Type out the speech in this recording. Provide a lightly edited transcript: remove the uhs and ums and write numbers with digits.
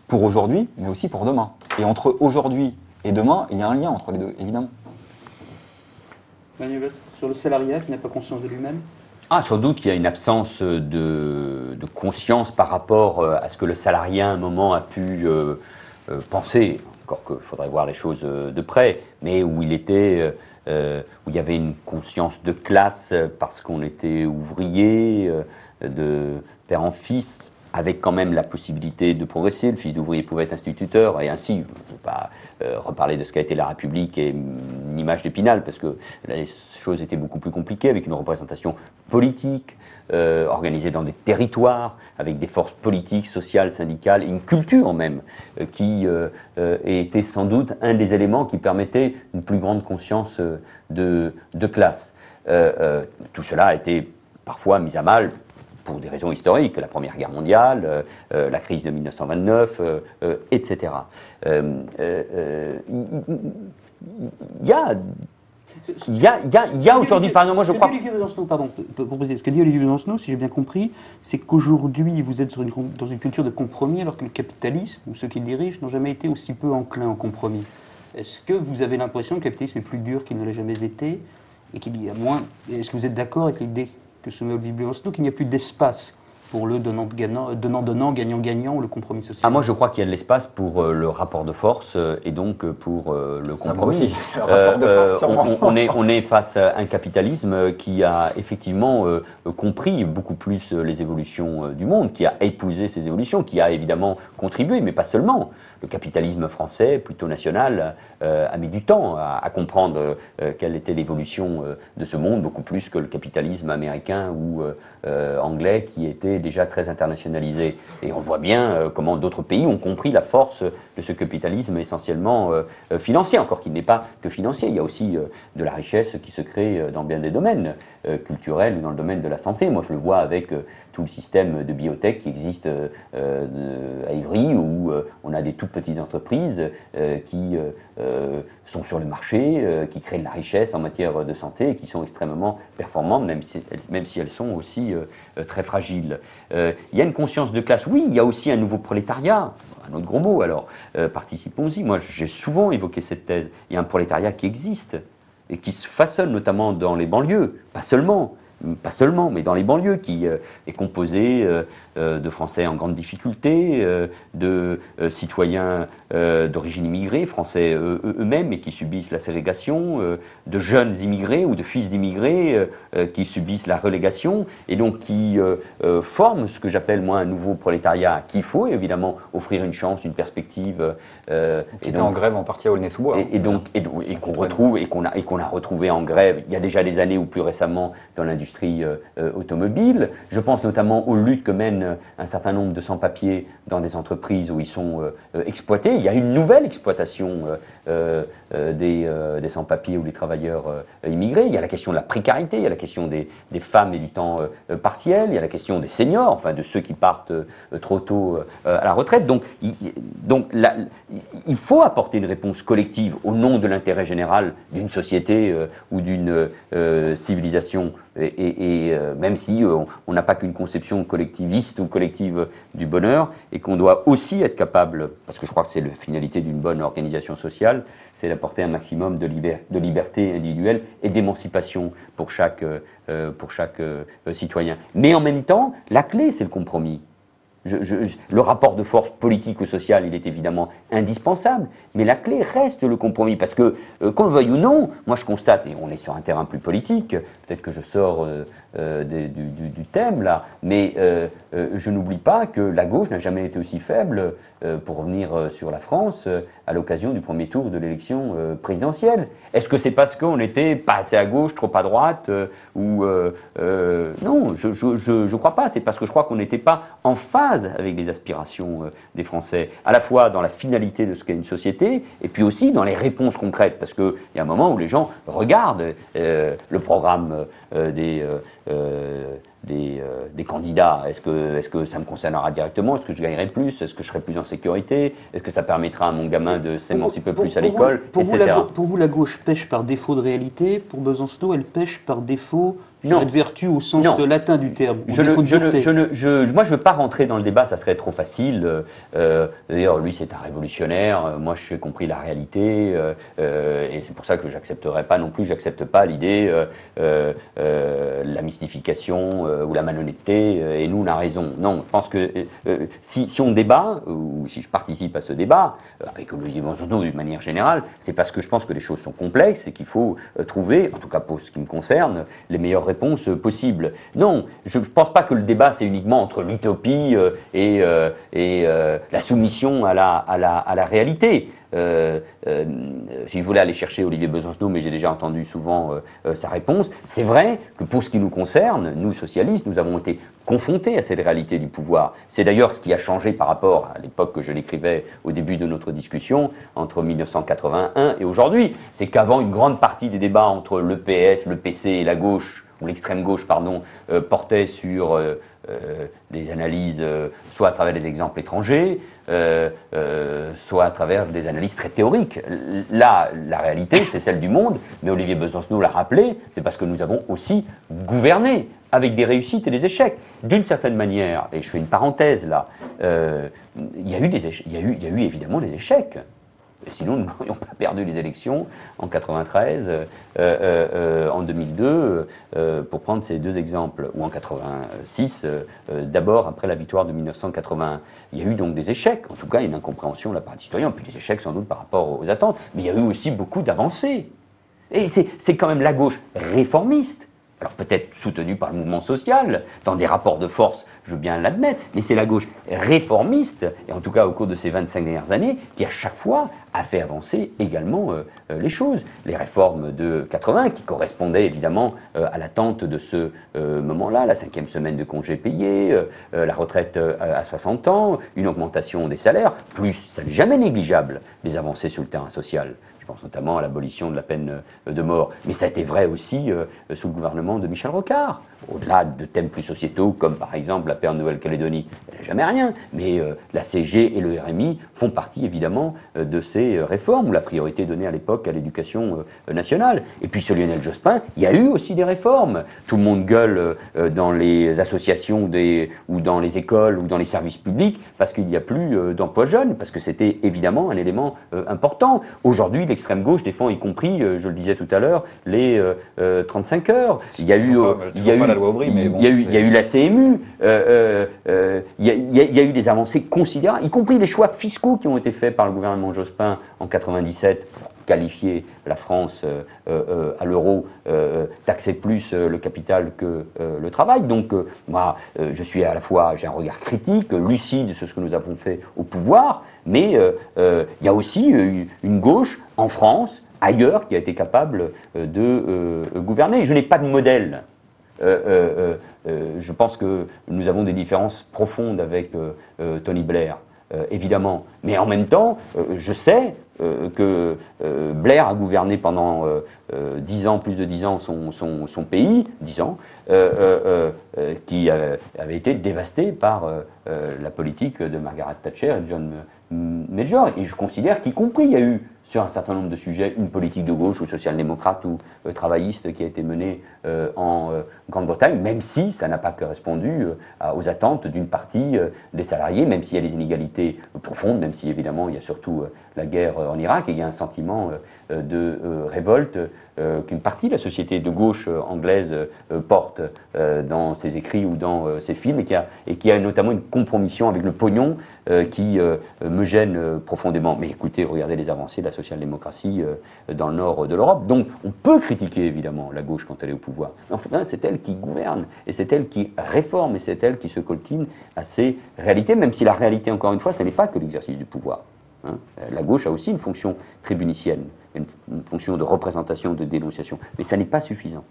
pour aujourd'hui, mais aussi pour demain. Et entre aujourd'hui et demain, il y a un lien entre les deux, évidemment. Manuel, sur le salariat qui n'a pas conscience de lui-même? Ah, sans doute qu'il y a une absence de conscience par rapport à ce que le salarié à un moment a pu penser, encore qu'il faudrait voir les choses de près, mais où il était, où il y avait une conscience de classe parce qu'on était ouvrier, de père en fils, avec quand même la possibilité de progresser. Le fils d'ouvrier pouvait être instituteur, et ainsi, je ne vais pas reparler de ce qu'a été la République et une image d'Épinal, parce que les choses étaient beaucoup plus compliquées, avec une représentation politique, organisée dans des territoires, avec des forces politiques, sociales, syndicales, et une culture même, qui était sans doute un des éléments qui permettait une plus grande conscience de classe. Tout cela a été parfois mis à mal pour des raisons historiques, la Première Guerre mondiale, la crise de 1929, etc. Il y a aujourd'hui, par exemple, moi je crois... Ce que dit Olivier Besancenot, si j'ai bien compris, c'est qu'aujourd'hui vous êtes dans une culture de compromis, alors que le capitalisme, ou ceux qui le dirigent, n'ont jamais été aussi peu enclins au compromis. Est-ce que vous avez l'impression que le capitalisme est plus dur qu'il ne l'a jamais été, et qu'il y a moins... Est-ce que vous êtes d'accord avec l'idée que se met Olivier Besancenot, qu'il n'y a plus d'espace pour le donnant-donnant, gagnant-gagnant, ou le compromis social? Ah, moi, je crois qu'il y a de l'espace pour le rapport de force et donc pour le compromis. Aussi, le rapport de force, sûrement. On est face à un capitalisme qui a effectivement compris beaucoup plus les évolutions du monde, qui a épousé ces évolutions, qui a évidemment contribué, mais pas seulement. Le capitalisme français, plutôt national, a mis du temps à comprendre quelle était l'évolution de ce monde, beaucoup plus que le capitalisme américain ou anglais, qui était déjà très internationalisé. Et on voit bien comment d'autres pays ont compris la force de ce capitalisme essentiellement financier, encore qu'il n'est pas que financier. Il y a aussi de la richesse qui se crée dans bien des domaines, culturels ou dans le domaine de la santé. Moi, je le vois avec tout le système de biotech qui existe à Ivry, où on a des toutes petites entreprises qui sont sur le marché, qui créent de la richesse en matière de santé et qui sont extrêmement performantes, même si elles sont aussi très fragiles. Il y a une conscience de classe. Oui, il y a aussi un nouveau prolétariat. Un autre gros mot, alors participons-y. Moi, j'ai souvent évoqué cette thèse. Il y a un prolétariat qui existe et qui se façonne notamment dans les banlieues, pas seulement, mais dans les banlieues, qui est composé de Français en grande difficulté, de citoyens d'origine immigrée, Français eux-mêmes, et qui subissent la ségrégation, de jeunes immigrés ou de fils d'immigrés qui subissent la relégation, et donc qui forment ce que j'appelle, moi, un nouveau prolétariat, qu'il faut évidemment offrir une chance, une perspective. Qui était en grève en partie à Aulnay-sous-Bois. Et qu'on retrouve, et qu'on a retrouvé en grève il y a déjà des années, ou plus récemment dans l'industrie automobile. Je pense notamment aux luttes que mènent un certain nombre de sans-papiers dans des entreprises où ils sont exploités. Il y a une nouvelle exploitation des sans-papiers ou des travailleurs immigrés. Il y a la question de la précarité, il y a la question des femmes et du temps partiel, il y a la question des seniors, enfin de ceux qui partent trop tôt à la retraite. Donc il faut apporter une réponse collective au nom de l'intérêt général d'une société ou d'une civilisation. Et même si on n'a pas qu'une conception collectiviste ou collective du bonheur, et qu'on doit aussi être capable, parce que je crois que c'est la finalité d'une bonne organisation sociale, c'est d'apporter un maximum de liberté individuelle et d'émancipation pour chaque citoyen. Mais en même temps, la clé, c'est le compromis. Le rapport de force politique ou social, il est évidemment indispensable, mais la clé reste le compromis, parce que, qu'on le veuille ou non, moi je constate, et on est sur un terrain plus politique, peut-être que je sors du thème là, mais je n'oublie pas que la gauche n'a jamais été aussi faible, pour revenir sur la France, à l'occasion du premier tour de l'élection présidentielle. Est-ce que c'est parce qu'on n'était pas assez à gauche, trop à droite, ou non, je crois pas, c'est parce que je crois qu'on n'était pas en phase avec les aspirations des Français, à la fois dans la finalité de ce qu'est une société, et puis aussi dans les réponses concrètes, parce qu'il y a un moment où les gens regardent le programme des candidats. Est-ce que ça me concernera directement? Est-ce que je gagnerai plus? Est-ce que je serai plus en sécurité? Est-ce que ça permettra à mon gamin de s'émanciper plus à l'école, etc. Pour vous, la gauche pêche par défaut de réalité. Pour Besancenot, elle pêche par défaut Non. de vertu au sens Non. latin du terme. Moi, je ne veux pas rentrer dans le débat, ça serait trop facile. D'ailleurs, lui, c'est un révolutionnaire. Moi, j'ai compris la réalité. Et c'est pour ça que j'accepterai pas non plus, j'accepte pas l'idée, la mystification ou la malhonnêteté, et nous, on a raison. Non, je pense que si on débat, ou si je participe à ce débat, avec Olivier Besancenot d'une manière générale, c'est parce que je pense que les choses sont complexes et qu'il faut trouver, en tout cas pour ce qui me concerne, les meilleures réponses possibles. Non, je ne pense pas que le débat c'est uniquement entre l'utopie et la soumission à la réalité. Si je voulais aller chercher Olivier Besancenot, mais j'ai déjà entendu souvent sa réponse, c'est vrai que pour ce qui nous concerne, nous socialistes, nous avons été confrontés à cette réalité du pouvoir. C'est d'ailleurs ce qui a changé par rapport à l'époque que je l'écrivais au début de notre discussion, entre 1981 et aujourd'hui. C'est qu'avant, une grande partie des débats entre le PS, le PC et la gauche, ou l'extrême gauche, pardon, portait sur des analyses, soit à travers des exemples étrangers, soit à travers des analyses très théoriques. Là, la réalité, c'est celle du monde, mais Olivier Besancenot l'a rappelé, c'est parce que nous avons aussi gouverné avec des réussites et des échecs. D'une certaine manière, et je fais une parenthèse là, il y a eu évidemment des échecs. Sinon, nous n'aurions pas perdu les élections en 93, en 2002, pour prendre ces deux exemples, ou en 86, d'abord après la victoire de 1981. Il y a eu donc des échecs, en tout cas une incompréhension de la part des citoyens, puis des échecs sans doute par rapport aux attentes, mais il y a eu aussi beaucoup d'avancées. Et c'est quand même la gauche réformiste, alors peut-être soutenue par le mouvement social, dans des rapports de force, je veux bien l'admettre, mais c'est la gauche réformiste, et en tout cas au cours de ces 25 dernières années, qui à chaque fois a fait avancer également les choses. Les réformes de 80, qui correspondaient évidemment à l'attente de ce moment-là, la 5e semaine de congés payés, la retraite à 60 ans, une augmentation des salaires, plus, ça n'est jamais négligeable, les avancées sur le terrain social. Je pense notamment à l'abolition de la peine de mort. Mais ça a été vrai aussi sous le gouvernement de Michel Rocard. Au-delà de thèmes plus sociétaux, comme par exemple la paix en Nouvelle-Calédonie, il n'y a jamais rien. Mais la CG et le RMI font partie évidemment de ces réformes, où la priorité est donnée à l'époque à l'éducation nationale. Et puis sur Lionel Jospin, il y a eu aussi des réformes. Tout le monde gueule dans les associations ou dans les écoles ou dans les services publics parce qu'il n'y a plus d'emploi jeune, parce que c'était évidemment un élément important. Aujourd'hui, l'extrême gauche défend y compris, je le disais tout à l'heure, les 35 heures. Il y a eu la CMU, il y a eu des avancées considérables, y compris les choix fiscaux qui ont été faits par le gouvernement Jospin en 97 pour qualifier la France à l'euro, taxer plus le capital que le travail. Donc moi, je suis à la fois, j'ai un regard critique, lucide sur ce que nous avons fait au pouvoir, mais il y a aussi une gauche en France, ailleurs, qui a été capable de gouverner. Je n'ai pas de modèle. Je pense que nous avons des différences profondes avec Tony Blair, évidemment. Mais en même temps, je sais que Blair a gouverné pendant 10 ans, plus de 10 ans, son pays, 10 ans, qui avait été dévasté par la politique de Margaret Thatcher et de John Major. Et je considère qu'y compris, il y a eu sur un certain nombre de sujets une politique de gauche ou social-démocrate ou travailliste qui a été menée en Grande-Bretagne, même si ça n'a pas correspondu aux attentes d'une partie des salariés, même s'il y a des inégalités profondes, même si évidemment il y a surtout la guerre en Irak et il y a un sentiment de révolte qu'une partie de la société de gauche anglaise porte dans ses écrits ou dans ses films et qui a notamment une compromission avec le pognon qui me gêne profondément. Mais écoutez, regardez les avancées de la social-démocratie dans le nord de l'Europe. Donc on peut critiquer évidemment la gauche quand elle est au pouvoir. Enfin, c'est elle qui gouverne et c'est elle qui réforme et c'est elle qui se coltine à ces réalités, même si la réalité, encore une fois, ce n'est pas que l'exercice du pouvoir. La gauche a aussi une fonction tribunicienne, une fonction de représentation, de dénonciation, mais ça n'est pas suffisant.